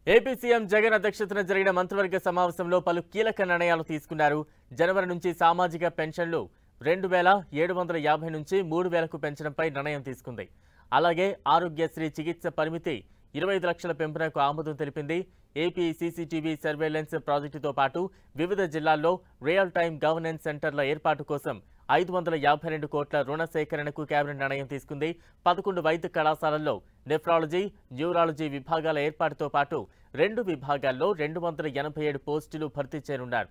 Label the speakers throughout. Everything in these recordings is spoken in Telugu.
Speaker 1: ఏపీ సీఎం జగన్ అధ్యక్షతన జరిగిన మంత్రివర్గ సమావేశంలో పలు కీలక నిర్ణయాలు తీసుకున్నారు. జనవరి నుంచి సామాజిక పెన్షన్లు 2750 నుంచి 3000కు పెంచడంపై నిర్ణయం తీసుకుంది. అలాగే ఆరోగ్యశ్రీ చికిత్స పరిమితి 25 లక్షల పెంపునకు ఆమోదం తెలిపింది. ఏపీ సీసీటీవీ సర్వేలెన్స్ ప్రాజెక్టుతో పాటు వివిధ జిల్లాల్లో రియల్ టైమ్ గవర్నెన్స్ సెంటర్ల ఏర్పాటు కోసం 552 కోట్ల రుణ సేకరణకు కేబినెట్ నిర్ణయం తీసుకుంది. 11 వైద్య కళాశాలల్లో నెఫ్రాలజీ, న్యూరాలజీ విభాగాల ఏర్పాటుతో పాటు 2 విభాగాల్లో 287 పోస్టులు భర్తీ చేయనున్నారు.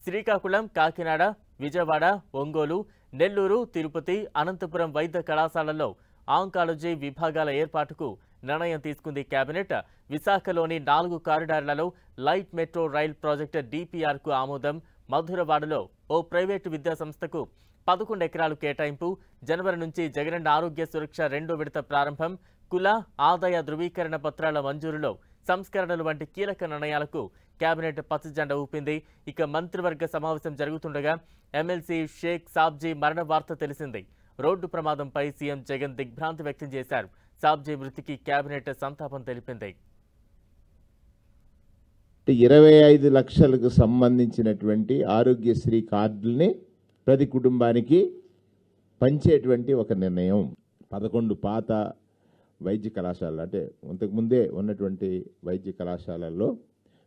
Speaker 1: శ్రీకాకుళం, కాకినాడ, విజయవాడ, ఒంగోలు, నెల్లూరు, తిరుపతి, అనంతపురం వైద్య కళాశాలల్లో ఆంకాలజీ విభాగాల ఏర్పాటుకు నిర్ణయం తీసుకుంది కేబినెట్. విశాఖలోని 4 కారిడార్లలో లైట్ మెట్రో రైల్ ప్రాజెక్టు DPRకు ఆమోదం. మధురవాడలో ఓ ప్రైవేటు విద్యా సంస్థకు 11 ఎకరాలు కేటాయింపు. జనవరి నుంచి జగనన్న ఆరోగ్య సురక్ష 2వ విడత ప్రారంభం. కుల ఆదాయ ధృవీకరణ పత్రాల మంజూరులో సంస్కరణలు వంటి కీలక నిర్ణయాలకు కేబినెట్ పచ్చజెండా ఊపింది. ఇక మంత్రివర్గ సమావేశం జరుగుతుండగా ఎమ్మెల్సీ షేక్ సాబ్జీ మరణ వార్త తెలిసింది. రోడ్డు ప్రమాదంపై సీఎం జగన్ దిగ్భ్రాంతి వ్యక్తం చేశారు. సాబ్జీ మృతికి కేబినెట్ సంతాపం తెలిపింది.
Speaker 2: 25 లక్షలకు సంబంధించినటువంటి ఆరోగ్యశ్రీ కార్డుల్ని ప్రతి కుటుంబానికి పంచేటువంటి ఒక నిర్ణయం. 11 పాత వైద్య కళాశాలలు అంటే ఇంతకుముందే ఉన్నటువంటి వైద్య కళాశాలల్లో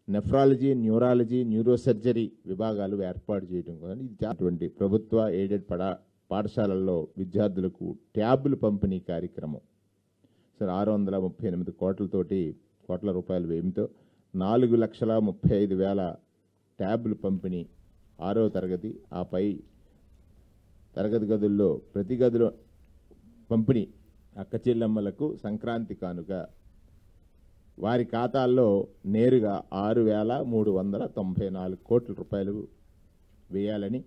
Speaker 2: నెఫ్రాలజీ, న్యూరాలజీ, న్యూరోసర్జరీ విభాగాలు ఏర్పాటు చేయడం కోసం ఇటువంటి ప్రభుత్వ ఎయిడెడ్ పాఠశాలల్లో విద్యార్థులకు ట్యాబులు పంపిణీ కార్యక్రమం 638 కోట్ల రూపాయల వ్యయంతో 4,35,000 ట్యాబులు పంపిణీ 6వ తరగతి ఆపై తరగతి గదుల్లో ప్రతి గదిలో పంపిణీ అక్క చెల్లెమ్మలకు సంక్రాంతి కానుక వారి ఖాతాల్లో నేరుగా 6,394 కోట్ల రూపాయలు వేయాలని